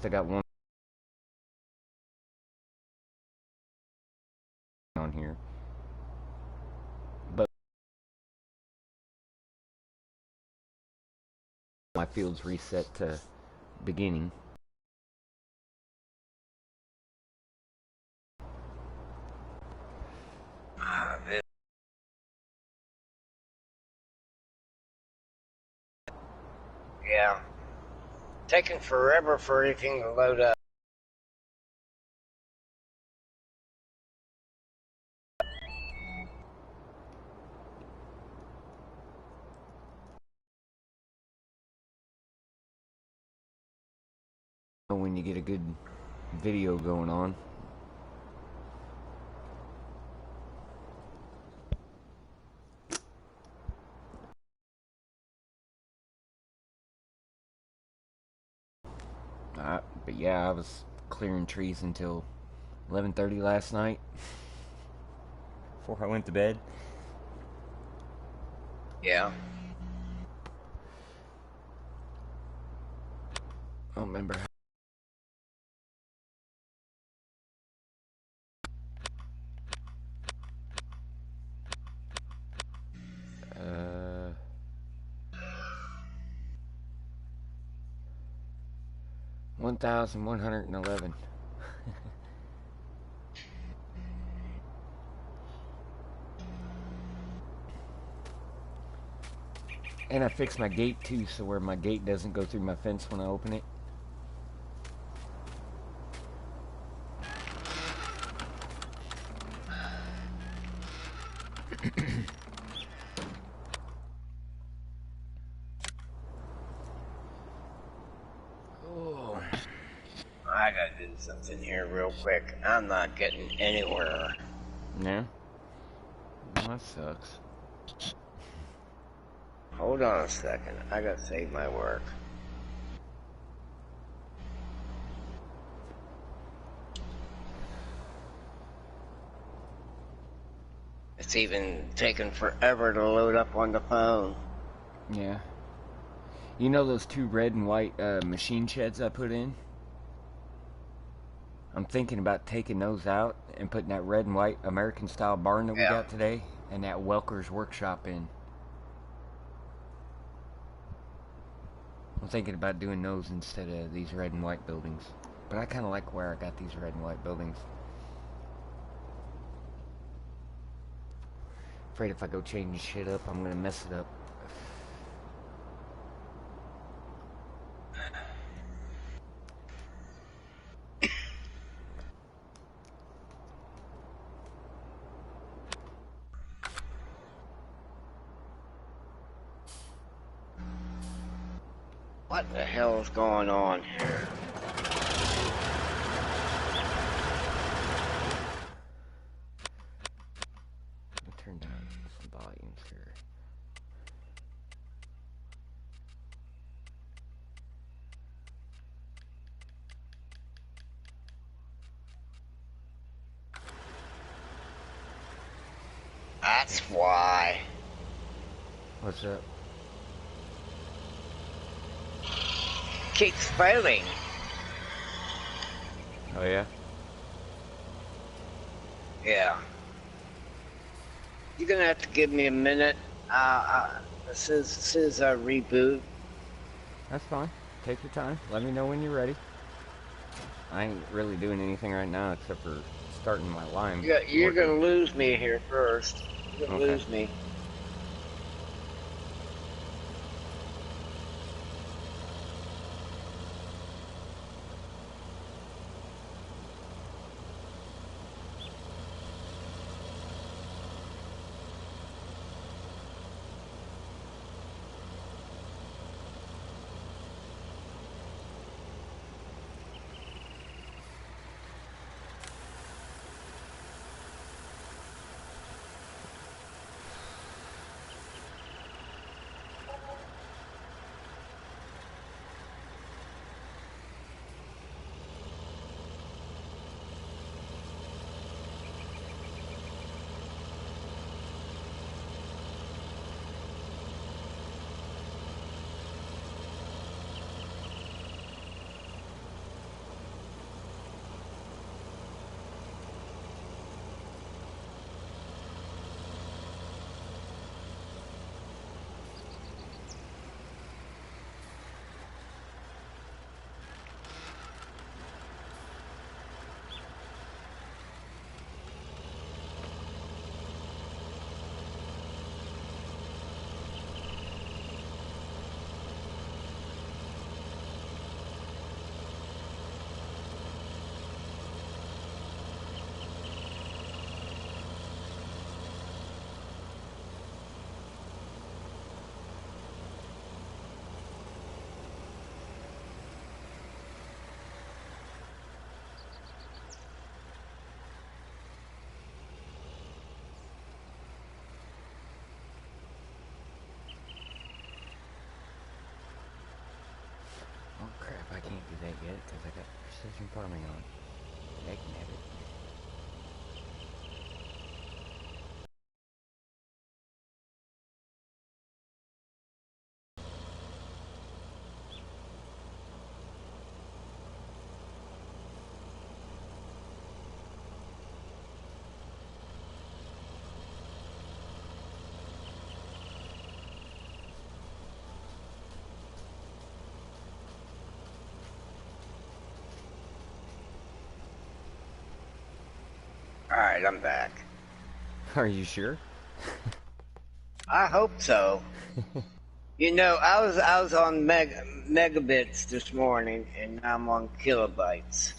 I got one on here. But my field's reset to beginning. Yeah. Taking forever for anything to load up. When you get a good video going on. But yeah, I was clearing trees until 11:30 last night before I went to bed. Yeah. I don't remember. Uh, 1,111. And I fixed my gate too, so where my gate doesn't go through my fence when I open it. Oh. I gotta do something here real quick. I'm not getting anywhere. Yeah? That sucks. Hold on a second. I gotta save my work. It's even taking forever to load up on the phone. Yeah. You know those two red and white machine sheds I put in? I'm thinking about taking those out and putting that red and white American style barn that we got today and that Welker's workshop in. I'm thinking about doing those instead of these red and white buildings. But I kind of like where I got these red and white buildings. Afraid if I go change shit up, I'm gonna mess it up. What the hell is going on here? Let me turn down some volumes here. That's why. What's up? Keeps failing. Oh yeah? Yeah. You're gonna have to give me a minute. This is a reboot. That's fine. Take your time. Let me know when you're ready. I ain't really doing anything right now except for starting my line. You're gonna lose me here first. You're gonna lose me. yet because I got precision farming on. Heck, nabbit. Alright, I'm back. Are you sure? I hope so. You know, I was on megabits this morning, and now I'm on kilobytes.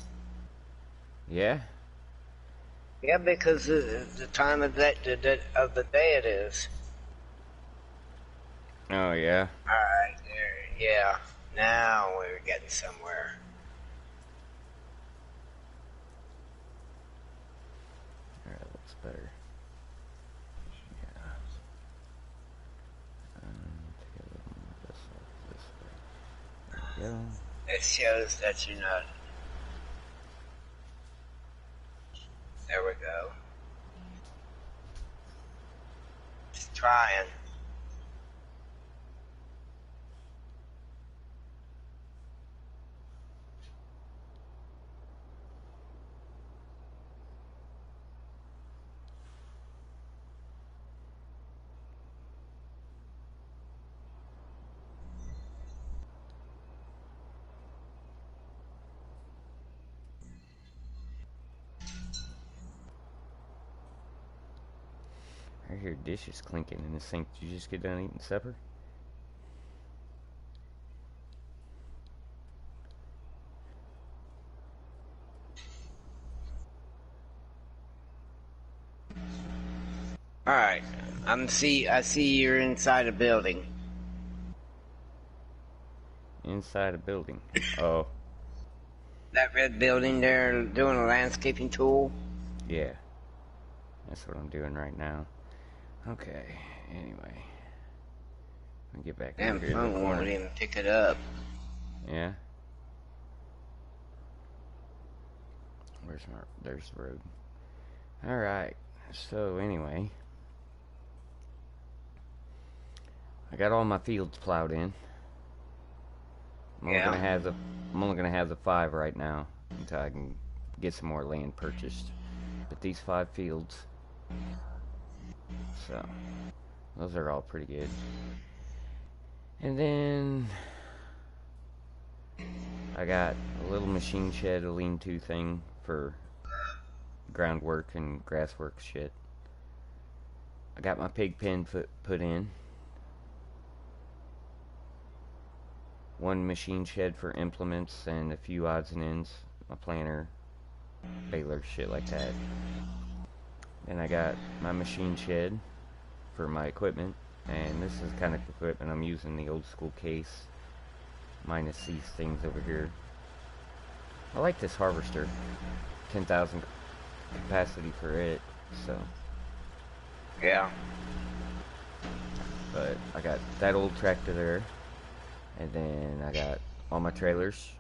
Yeah? Yeah, because the time of the day it is. Oh, yeah? Alright, there, yeah. Now we're getting somewhere. Alright, looks better. Yeah. Take a little more of this off this way. There we go. It shows that you're not. There we go. Just trying. I hear dishes clinking in the sink. Did you just get done eating supper? Alright. I see you're inside a building. Inside a building. Oh, That red building there doing a landscaping tool. yeah. That's what I'm doing right now. Okay, anyway. Let me get back Damn over here to the phone won't corner. even pick it up. Yeah? There's the road. Alright, so anyway. I got all my fields plowed in. I'm only gonna have the 5 right now until I can get some more land purchased. But these 5 fields, so those are all pretty good. And then I got a little machine shed, a lean-to thing for groundwork and grasswork shit. I got my pig pen put in. One machine shed for implements and a few odds and ends. My planter, baler, shit like that. Then I got my machine shed for my equipment. And this is kind of equipment I'm using, the old school case. Minus these things over here. I like this harvester. 10,000 capacity for it, so. Yeah. But I got that old tractor there. And then I got all my trailers.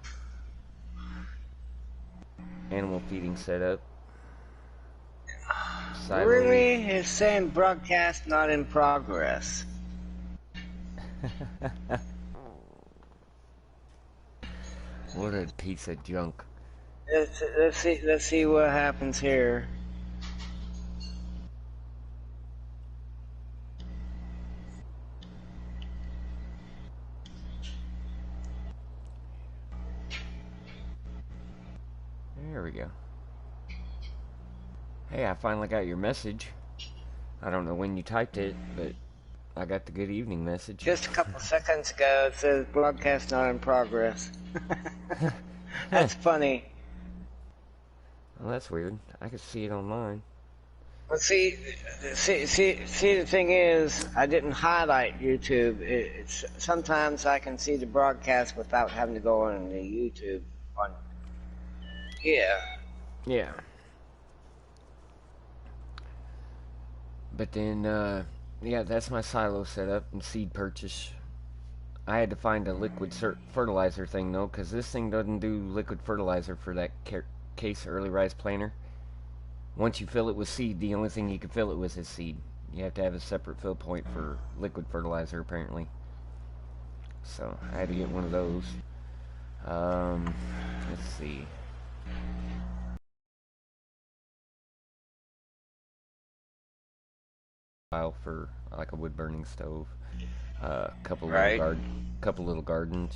Animal feeding set up. Really? It's saying broadcast not in progress. What a piece of junk. Let's see what happens here. There we go. Hey, I finally got your message. I don't know when you typed it, but I got the good evening message. Just a couple seconds ago, it says broadcast not in progress. That's funny. Well, that's weird. I could see it online. Well, see, the thing is, I didn't highlight YouTube. It's sometimes I can see the broadcast without having to go on the YouTube. Yeah. Yeah. But then, yeah, that's my silo setup and seed purchase. I had to find a liquid fertilizer thing though, because this thing doesn't do liquid fertilizer for that case early rise planter. Once you fill it with seed, the only thing you can fill it with is seed. You have to have a separate fill point for liquid fertilizer apparently. So I had to get one of those. Let's see. For like a wood burning stove. Couple little gardens.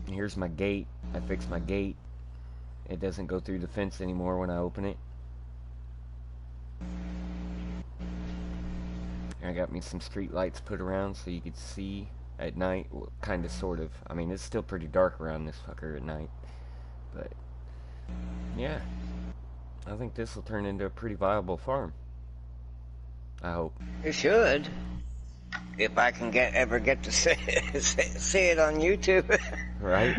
Here's my gate. I fixed my gate. It doesn't go through the fence anymore when I open it. I got me some street lights put around so you could see at night. Well, kind of, sort of. I mean, it's still pretty dark around this fucker at night. But, yeah. I think this will turn into a pretty viable farm. I hope. It should. If I can ever get to see it on YouTube. Right?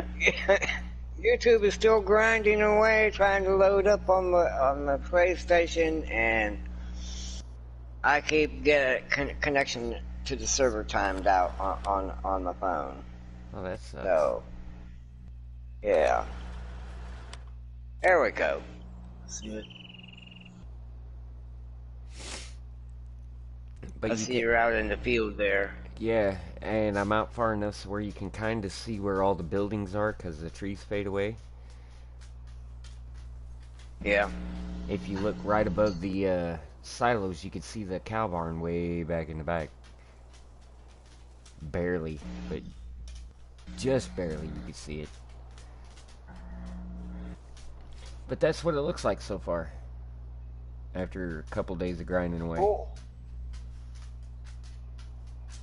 YouTube is still grinding away, trying to load up on the PlayStation, and I keep getting connection to the server timed out on my phone. Oh, that sucks. So, yeah. There we go. But I see you're out in the field there. Yeah, and I'm out far enough so where you can kind of see where all the buildings are because the trees fade away. Yeah. If you look right above the silos, you can see the cow barn way back in the back. Barely, but just barely you can see it. But that's what it looks like so far. After a couple days of grinding away. Cool.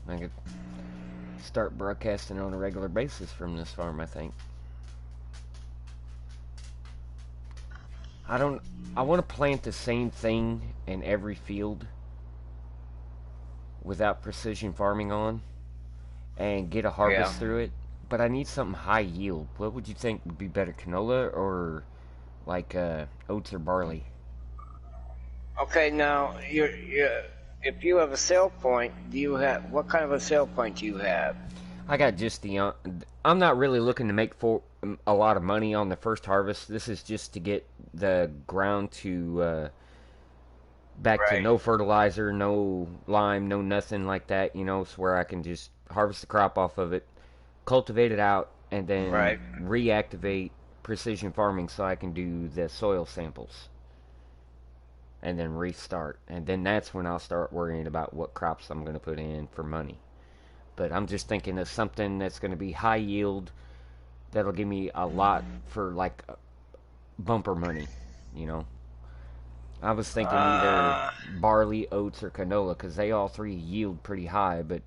I could start broadcasting on a regular basis from this farm, I think. I want to plant the same thing in every field without precision farming on and get a harvest through it. But I need something high yield. What would you think would be better, canola or like oats or barley? Okay, now if you have a sale point, what kind of a sale point do you have? I got just the. I'm not really looking to make a lot of money on the first harvest. This is just to get the ground to back to no fertilizer, no lime, no nothing like that. You know, so where I can just harvest the crop off of it, cultivate it out, and then reactivate precision farming so I can do the soil samples. And then restart. And then that's when I'll start worrying about what crops I'm going to put in for money. But I'm just thinking of something that's going to be high yield, that'll give me a lot for like bumper money, you know. I was thinking either barley, oats, or canola, because they all three yield pretty high, but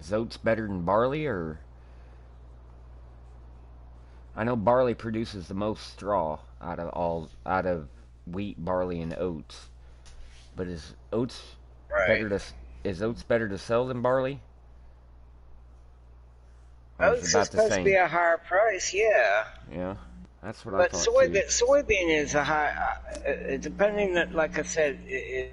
is oats better than barley, or... I know barley produces the most straw out of wheat, barley, and oats. But is oats better to sell than barley? Oats is supposed to be a higher price, yeah. Yeah, that's what I thought too. But soybean is a high, depending, like I said,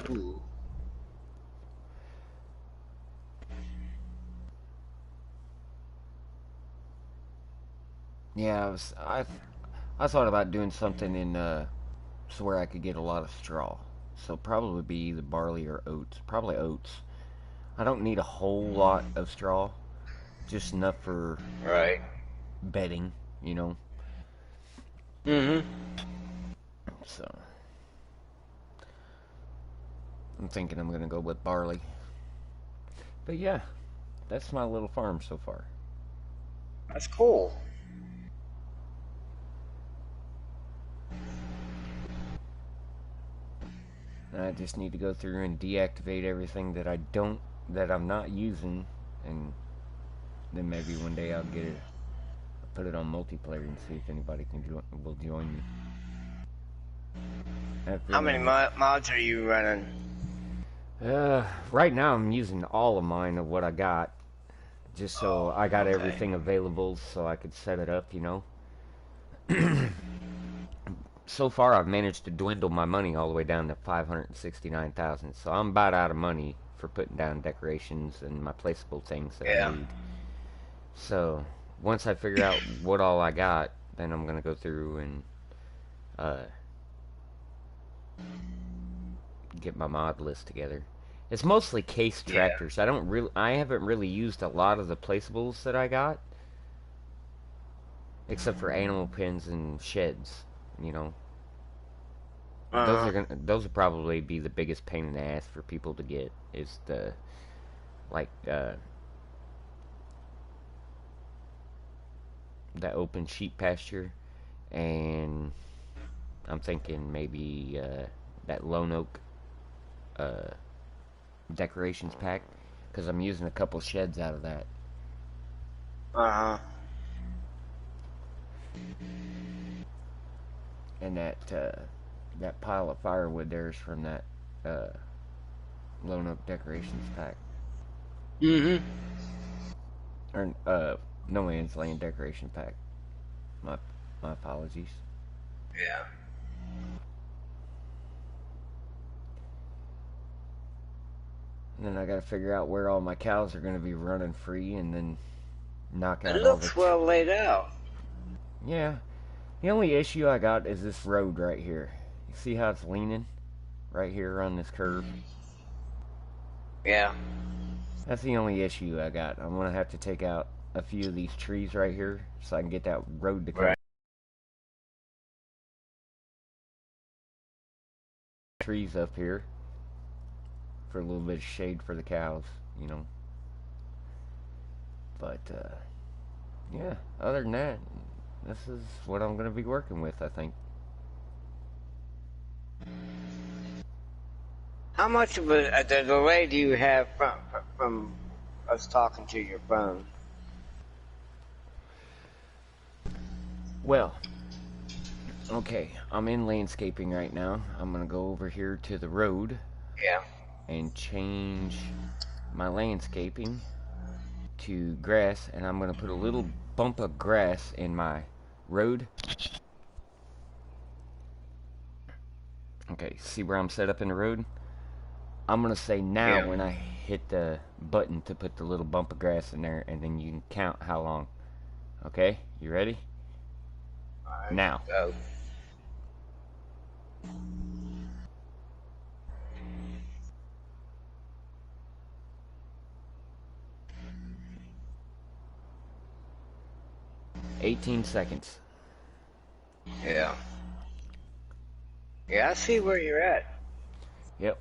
Ooh. Yeah, I thought about doing something in so where I could get a lot of straw. So probably be either barley or oats. Probably oats. I don't need a whole lot of straw, just enough for bedding, you know. So I'm thinking I'm gonna go with barley. But yeah, that's my little farm so far. That's cool. I just need to go through and deactivate everything that I'm not using, and then maybe one day I'll put it on multiplayer and see if anybody will join me. How many mods are you running? Right now I'm using all of mine of what I got, just so I got everything available so I could set it up, you know. So far I've managed to dwindle my money all the way down to 569,000. So I'm about out of money for putting down decorations and my placeable things that I Yeah. need. So once I figure out what all I got, then I'm gonna go through and uh, get my mod list together. It's mostly case Yeah. tractors. I haven't really used a lot of the placeables that I got, except for animal pens and sheds. You know, Uh-huh. those will probably be the biggest pain in the ass for people to get. Is the like the open sheep pasture, and I'm thinking maybe that lone oak uh, decorations pack, because I'm using a couple sheds out of that. Uh-huh. And that pile of firewood there's from that uh, lone oak decorations pack, Mm-hmm. or no man's land decoration pack. My my apologies. Yeah. And then I got to figure out where all my cows are going to be running free, and then knock It out all the. looks well laid out. Yeah. The only issue I got is this road right here. You see how it's leaning right here on this curve? Yeah. That's the only issue I got. I'm gonna have to take out a few of these trees right here so I can get that road to come. Right. Trees up here for a little bit of shade for the cows, you know. But yeah, other than that, this is what I'm gonna be working with, I think. How much of a delay do you have from us talking to your phone? Well, okay, I'm in landscaping right now. I'm gonna go over here to the road Yeah. and change my landscaping to grass, and I'm gonna put a little bump of grass in my road. Okay, see where I'm set up in the road? I'm gonna say now Yeah. when I hit the button to put the little bump of grass in there, and then you can count how long. Okay, you ready? Alright. Now. Go. "18 seconds." Yeah. Yeah, I see where you're at. Yep.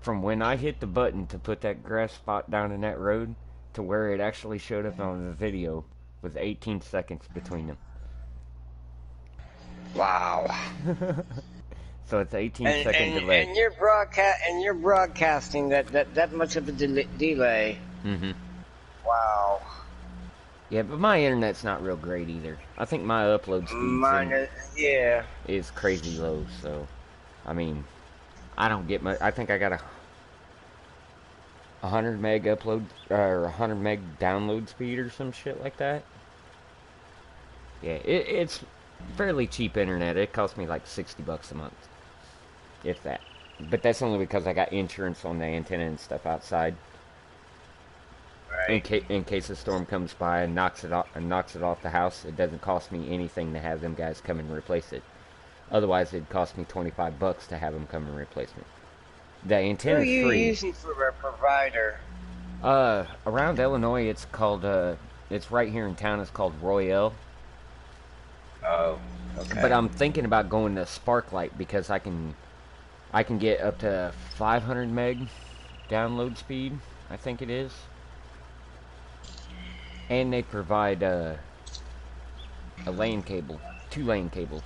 From when I hit the button to put that grass spot down in that road to where it actually showed up on the video was 18 seconds between them. Wow. So it's 18-second delay. And you're broadcasting that much of a delay. Mm-hmm. Wow. Yeah, but my internet's not real great either. I think my upload speed Yeah. is crazy low, so I mean, I don't get much. I think I got a 100 meg upload or 100 meg download speed or some shit like that. Yeah, it's fairly cheap internet. It cost me like $60 a month, if that. But that's only because I got insurance on the antenna and stuff outside. Right. In case a storm comes by and knocks it off the house, it doesn't cost me anything to have them guys come and replace it. Otherwise, it'd cost me $25 to have them come and replace it. The Who antenna's are you free. using for a provider? Around Illinois, it's called it's right here in town. It's called Royale. Oh. Okay. But I'm thinking about going to Sparklight because I can get up to 500 meg download speed. I think it is. And they provide a LAN cable, 2 LAN cables,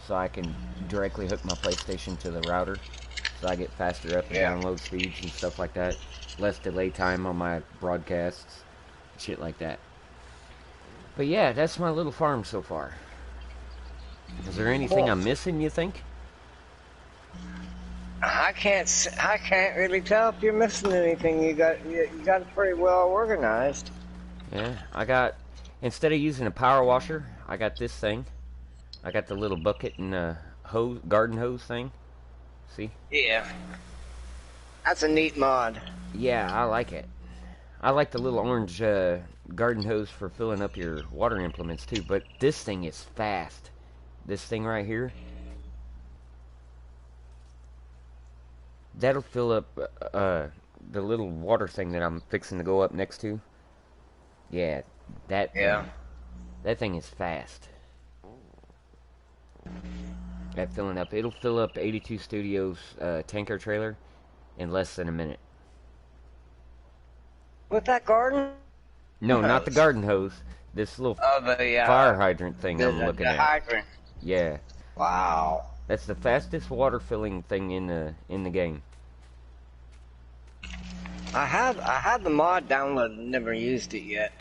so I can directly hook my PlayStation to the router, so I get faster up and download speeds and stuff like that. Less delay time on my broadcasts, shit like that. But yeah, that's my little farm so far. Is there anything I'm missing, you think? I can't really tell if you're missing anything. You got it pretty well organized. Yeah, I got, instead of using a power washer, I got this thing. I got the little bucket and hose, garden hose thing. See? Yeah, that's a neat mod. Yeah, I like it. I like the little orange garden hose for filling up your water implements too, but this thing is fast. This thing right here, that'll fill up the little water thing that I'm fixing to go up next to. Yeah, that Yeah. thing. That thing is fast. At filling up, it'll fill up 82 Studios tanker trailer in less than a minute. With that garden No, not the hose. garden hose. This little Oh, the fire hydrant thing the, I'm looking the at. hydrant. Yeah, Wow. that's the fastest water filling thing in the game. I had the mod downloaded, never used it yet.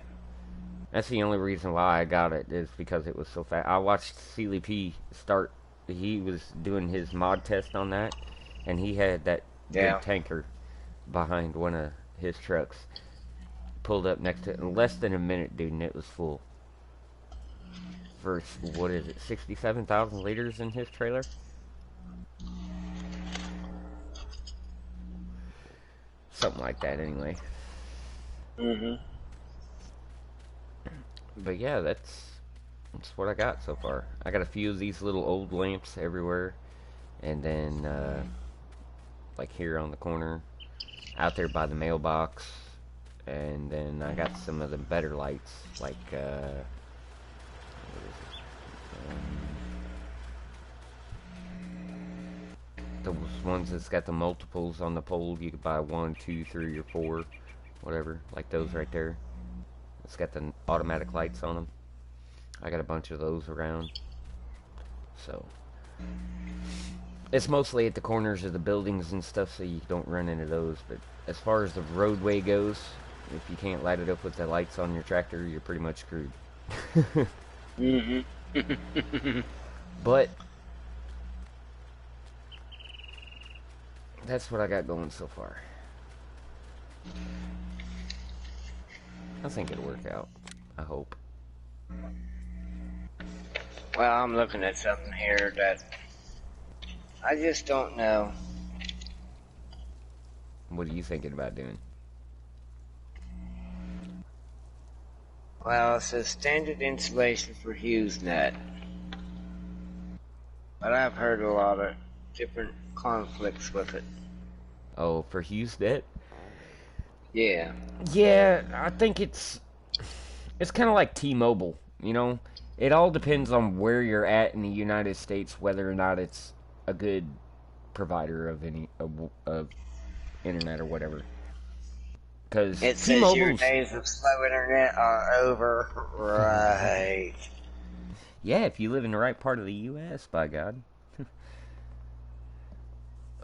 That's the only reason why I got it, is because it was so fast. I watched Sealy P start. He was doing his mod test on that, and he had that Yeah. big tanker behind one of his trucks pulled up next to it in less than a minute, dude, and it was full. For, what is it, 67,000 liters in his trailer? Something like that, anyway. Mm-hmm. But yeah, that's what I got so far. I got a few of these little old lamps everywhere, and then like here on the corner, out there by the mailbox, and then I got some of the better lights, like what is it? Those ones that's got the multiples on the pole. You could buy 1, 2, 3, or 4, whatever, like those right there. It's got the automatic lights on them. I got a bunch of those around. So it's mostly at the corners of the buildings and stuff, so you don't run into those. But as far as the roadway goes, if you can't light it up with the lights on your tractor, you're pretty much screwed. Mm-hmm. But that's what I got going so far. I think it'll work out. I hope. Well, I'm looking at something here that I just don't know. What are you thinking about doing? Well, it says standard installation for HughesNet. But I've heard a lot of different conflicts with it. Oh, for HughesNet? Yeah. Yeah, I think it's kind of like T-Mobile, you know? It all depends on where you're at in the United States, whether or not it's a good provider of of internet or whatever. Because It says your T-Mobile's... days of slow internet are over. Right. Yeah, if you live in the right part of the U.S., by God.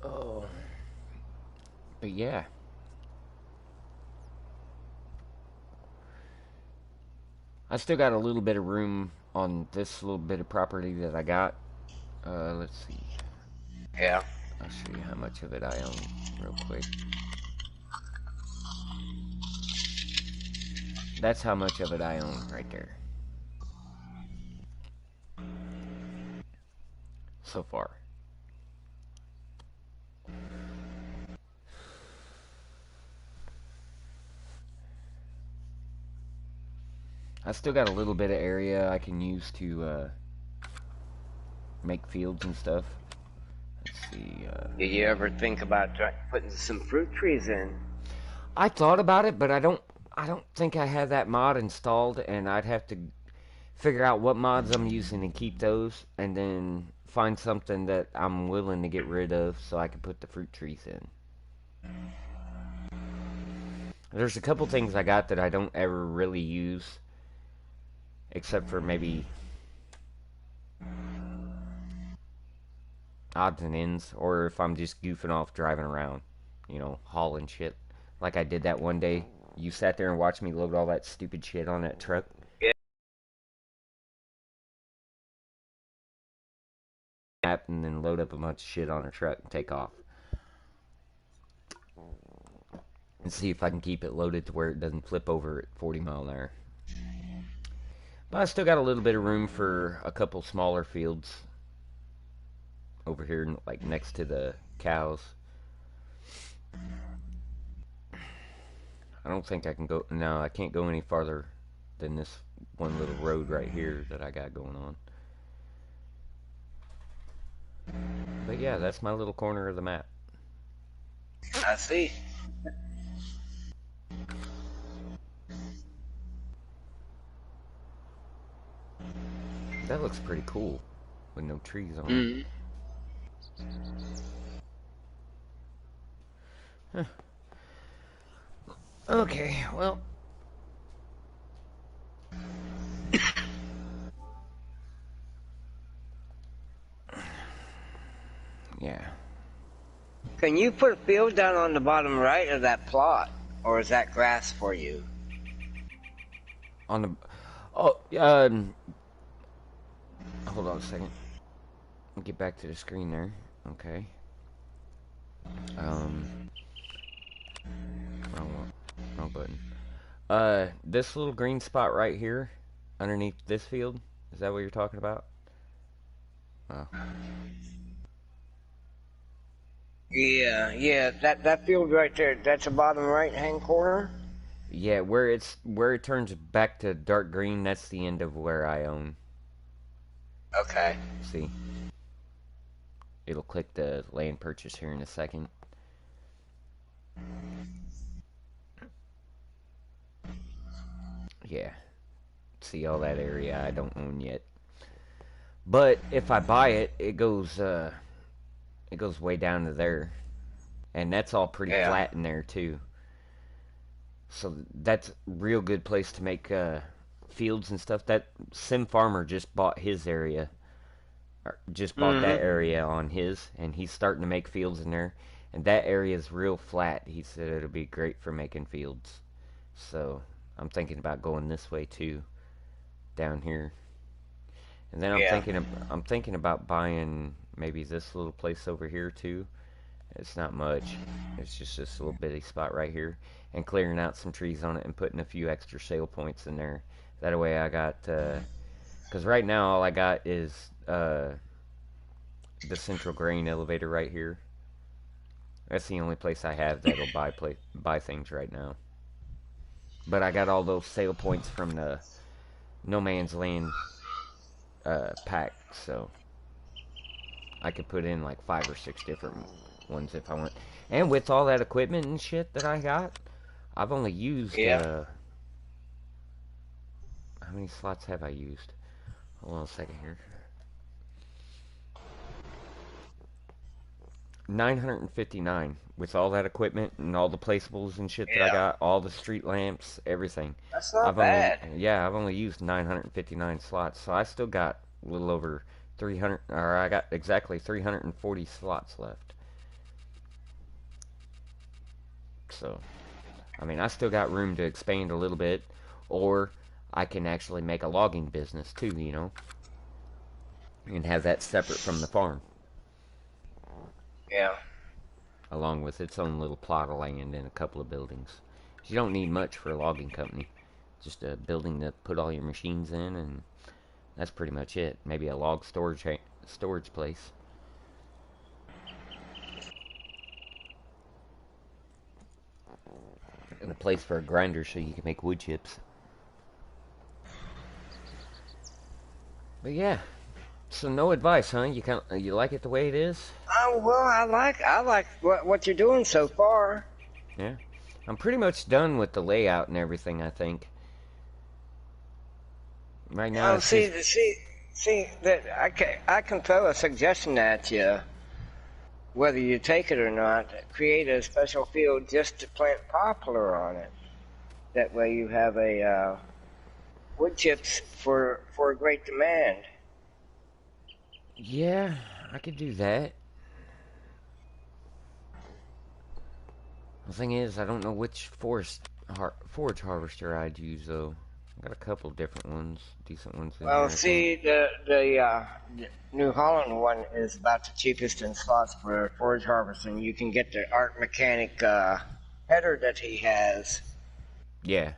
Oh. But yeah. I still got a little bit of room on this little bit of property that I got. Let's see. Yeah. I'll show you how much of it I own real quick. That's how much of it I own right there. So far. I still got a little bit of area I can use to make fields and stuff. Let's see. Did you ever think about putting some fruit trees in? I thought about it, but I don't think I have that mod installed, and I'd have to figure out what mods I'm using and keep those, and then find something that I'm willing to get rid of so I can put the fruit trees in. There's a couple things I got that I don't ever really use, except for maybe odds and ends, or if I'm just goofing off driving around, you know, hauling shit. Like I did that one day. You sat there and watched me load all that stupid shit on that truck. Yeah. And then load up a bunch of shit on a truck and take off. and see if I can keep it loaded to where it doesn't flip over at 40 mile an hour. But I still got a little bit of room for a couple smaller fields over here, like next to the cows. I don't think I can go. No, I can't go any farther than this one little road right here that I got going on. But yeah, that's my little corner of the map. I see. That looks pretty cool with no trees on it. Huh. Okay, well. Yeah. Can you put a field down on the bottom right of that plot, or is that grass for you? On the... hold on a second. Get back to the screen there. Okay. Wrong button. This little green spot right here, underneath this field, is that what you're talking about? Oh. Yeah, that field right there, that's the bottom right-hand corner? Yeah, where it turns back to dark green, that's the end of where I own. Okay. See? It'll click the land purchase here in a second. Yeah. See all that area I don't own yet. But if I buy it, it goes way down to there. And that's all pretty flat in there too. So that's a real good place to make fields and stuff. That Sim Farmer just bought his area. Just bought that area on his, and he's starting to make fields in there. And that area is real flat. He said it'll be great for making fields. So I'm thinking about going this way too, down here. And then I'm thinking about buying maybe this little place over here too. It's not much. It's just this little bitty spot right here, and clearing out some trees on it and putting a few extra sale points in there. That way I got, because right now all I got is the central grain elevator right here. That's the only place I have that'll buy things right now. But I got all those sale points from the No Man's Land pack, so I could put in like 5 or 6 different ones if I want. And with all that equipment and shit that I got, I've only used how many slots have I used? Hold on a second here. 959 with all that equipment and all the placeables and shit that I got, all the street lamps, everything. That's not bad. I've only used 959 slots, so I still got a little over 300, or I got exactly 340 slots left. So, I mean, I still got room to expand a little bit, or I can actually make a logging business too, you know, and have that separate from the farm. Yeah. Along with its own little plot of land and a couple of buildings. You don't need much for a logging company. Just a building to put all your machines in, and that's pretty much it. Maybe a log storage place. And a place for a grinder so you can make wood chips. But yeah. So no advice, huh? You like it the way it is? Well, I like what you're doing so far. Yeah, I'm pretty much done with the layout and everything. I think right now. Oh, see that I can throw a suggestion at you, whether you take it or not. Create a special field just to plant poplar on it. That way, you have a wood chips for a great demand. Yeah, I could do that. The thing is, I don't know which forage harvester I'd use, though. I got a couple different ones, decent ones. Well, see, the New Holland one is about the cheapest in slots for forage harvesting. You can get the Art Mechanic header that he has. Yeah.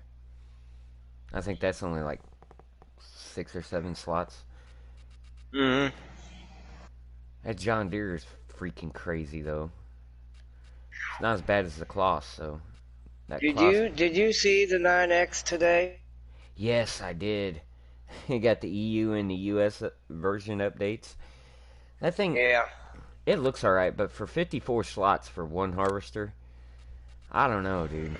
I think that's only like 6 or 7 slots. Mm-hmm. That John Deere is freaking crazy, though. It's not as bad as the Kloss, so... That Kloss... Did you see the 9X today? Yes, I did. It got the EU and the US version updates. That thing, Yeah. it looks alright, but for 54 slots for one harvester, I don't know, dude.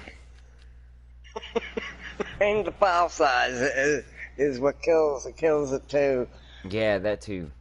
And the file size is what kills it too. Yeah, that too.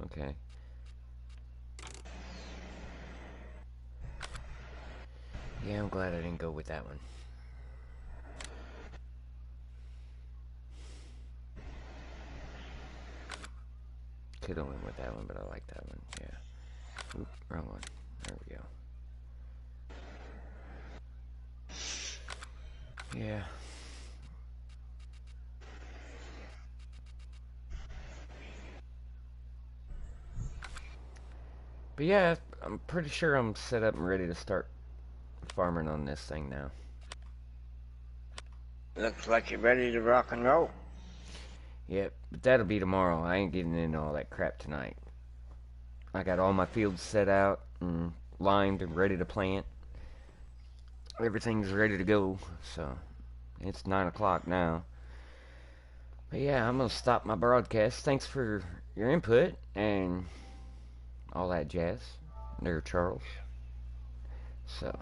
Okay. Yeah, I'm glad I didn't go with that one. Could have went with that one, but I like that one. Yeah. Oop, wrong one. There we go. Yeah. But yeah, I'm pretty sure I'm set up and ready to start farming on this thing now. Looks like you're ready to rock and roll. Yep, but that'll be tomorrow. I ain't getting into all that crap tonight. I got all my fields set out and lined and ready to plant. Everything's ready to go, so it's 9 o'clock now. But yeah, I'm gonna stop my broadcast. Thanks for your input and all that jazz there, Charles. So